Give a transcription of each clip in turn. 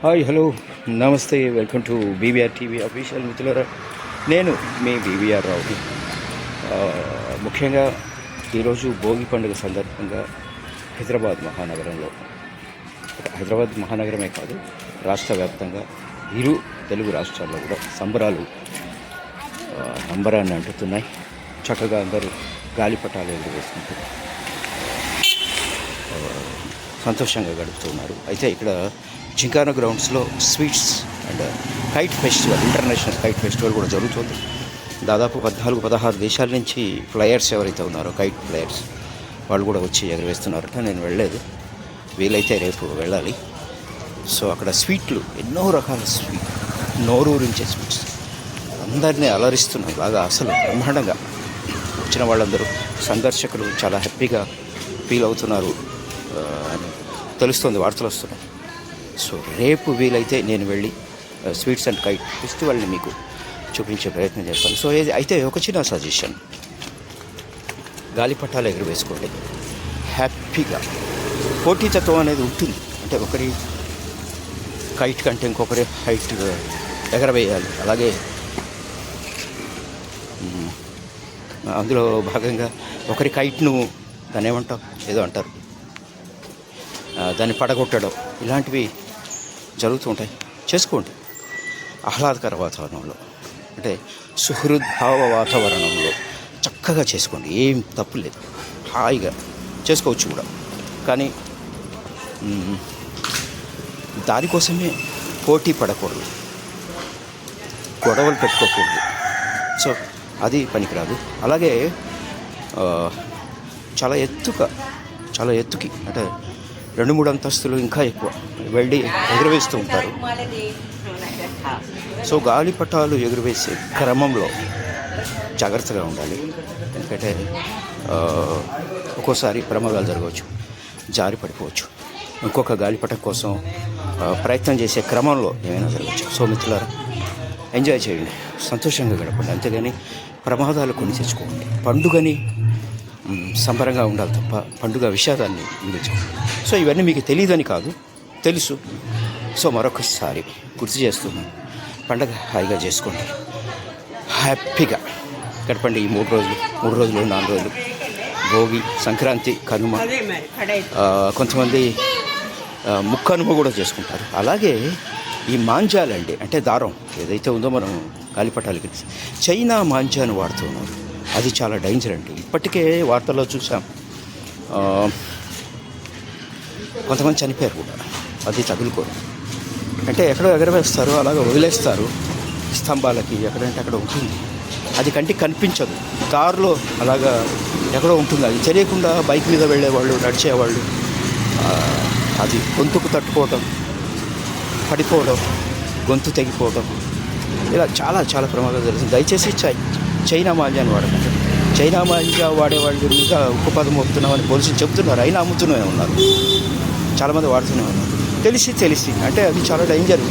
Hi hello నమస్తే, welcome to BVR TV official. మిత్రులారా, నేను మీ బీవీఆర్ రావుని. ముఖ్యంగా ఈరోజు భోగి పండుగ సందర్భంగా హైదరాబాద్ మహానగరమే కాదు, రాష్ట్ర వ్యాప్తంగా ఇరు తెలుగు రాష్ట్రాల్లో కూడా సంబరాలు నంబరాన్ని అంటుతున్నాయి. చక్కగా అందరూ గాలిపటాలు ఎగురవేసుకుంటూ సంతోషంగా గడుపుతున్నారు. అయితే ఇక్కడ జింకానా గ్రౌండ్స్లో sweets and kite festival, international kite festival కూడా జరుగుతుంది. దాదాపు 14-16 దేశాల నుంచి ఫ్లయర్స్ ఎవరైతే ఉన్నారో, కైట్ ఫ్లయర్స్, వాళ్ళు కూడా వచ్చి ఎగరవేస్తున్నారట. నేను వెళ్ళలేదు, వీలైతే రేపు వెళ్ళాలి. సో అక్కడ స్వీట్లు, ఎన్నో రకాల స్వీట్, నోరూరించే స్వీట్స్ అందరినీ అలరిస్తున్నాయి బాగా, అసలు బ్రహ్మాండంగా. వచ్చిన వాళ్ళందరూ సందర్శకులు చాలా హ్యాపీగా ఫీల్ అవుతున్నారు అని తెలుస్తుంది, వార్తలు వస్తున్నాయి. సో రేపు వీలైతే నేను వెళ్ళి స్వీట్స్ అండ్ కైట్ ఫెస్టివల్ని మీకు చూపించే ప్రయత్నం చేస్తాను. సో అయితే ఒక చిన్న సజెషన్, గాలిపటాలు ఎగురవేసుకోండి హ్యాపీగా. పోటీతత్వం అనేది ఉంటుంది, అంటే ఒకరి కైట్ కంటే ఇంకొకరి హైట్ ఎగరవేయాలి. అలాగే అందులో భాగంగా ఒకరి కైట్ను దాన్ని ఏమంటాం, ఏదో అంటారు, దాన్ని పడగొట్టడం, ఇలాంటివి జరుగుతూ ఉంటాయి. చేసుకోండి ఆహ్లాదకర వాతావరణంలో, అంటే సుహృద్భావ వాతావరణంలో చక్కగా చేసుకోండి. ఏం తప్పు లేదు, హాయిగా చేసుకోవచ్చు కూడా. కానీ దానికోసమే పోటీ పడకూడదు, గొడవలు పెట్టుకోకూడదు. సో అది పనికిరాదు. అలాగే చాలా ఎత్తుకి, అంటే 2-3 అంతస్తులు ఇంకా ఎక్కువ వెళ్ళి ఎగురవేస్తూ ఉంటారు. సో గాలిపటాలు ఎగురవేసే క్రమంలో జాగ్రత్తగా ఉండాలి, ఎందుకంటే ఒక్కోసారి ప్రమాదాలు జరగవచ్చు, జారి పడిపోవచ్చు. ఇంకొక గాలిపటం కోసం ప్రయత్నం చేసే క్రమంలో ఏమైనా జరగవచ్చు. సో మిత్రులారా, ఎంజాయ్ చేయండి, సంతోషంగా గడపండి, అంతేగాని ప్రమాదాలు కొని తెచ్చుకోండి. పండుగని సంబరంగా ఉండాలి తప్ప పండుగ విషాదాన్ని మిగిల్చుకోండి. సో ఇవన్నీ మీకు తెలియదని కాదు, తెలుసు. సో మరొకసారి గుర్తు చేస్తున్నాను, పండగ హాయిగా చేసుకోండి, హ్యాపీగా గడపండి. ఈ 3 రోజులు 4 రోజులు, భోగి, సంక్రాంతి, కనుమ, కొంతమంది ముక్కనుమ కూడా చేసుకుంటారు. అలాగే ఈ మాంజాలండి, అంటే దారం ఏదైతే ఉందో మనం గాలిపటాలకి చైనా మాంజాను వాడుతూ ఉన్నారు. అది చాలా డేంజర్ అండి. ఇప్పటికే వార్తల్లో చూసాం, కొంతమంది చనిపోయారు కూడా అది తగులుకోరు. అంటే ఎక్కడో ఎగరవేస్తారు, అలాగే వదిలేస్తారు స్తంభాలకి, ఎక్కడంటే అక్కడ ఉంటుంది. అది కంటికి కనిపించదు, కారులో అలాగా ఎక్కడో ఉంటుంది. అది తెలియకుండా బైక్ మీద వెళ్ళేవాళ్ళు, నడిచేవాళ్ళు, అది గొంతుకు తట్టుకోవటం, పడిపోవడం, గొంతు తెగిపోవడం, ఇలా చాలా ప్రమాదాలు జరుగుతుంది. దయచేసి చైనా మాంజాన్ని వాడకండి. చైనా మాంజా వాడేవాళ్ళు ఇంకా ఉక్కు పదం మోపుతున్నామని పోలీసులు చెబుతున్నారు, అయినా అమ్ముతూనే ఉన్నారు, చాలామంది వాడుతూనే ఉన్నారు. తెలిసి అంటే అది చాలా డేంజర్,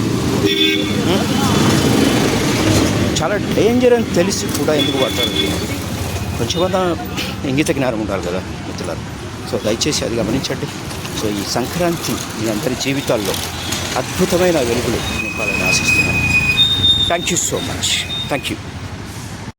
చాలా డేంజర్ అని తెలిసి కూడా ఎందుకు వాడతారు? కొంచెమంతా ఇంగిత జ్ఞానం ఉండాలి కదా మిత్రులారు. సో దయచేసి అది గమనించండి. సో ఈ సంక్రాంతి మీ అందరి జీవితాల్లో అద్భుతమైన వెలుగులు నింపాలని ఆశిస్తున్నాను. Thank you so much. Thank you.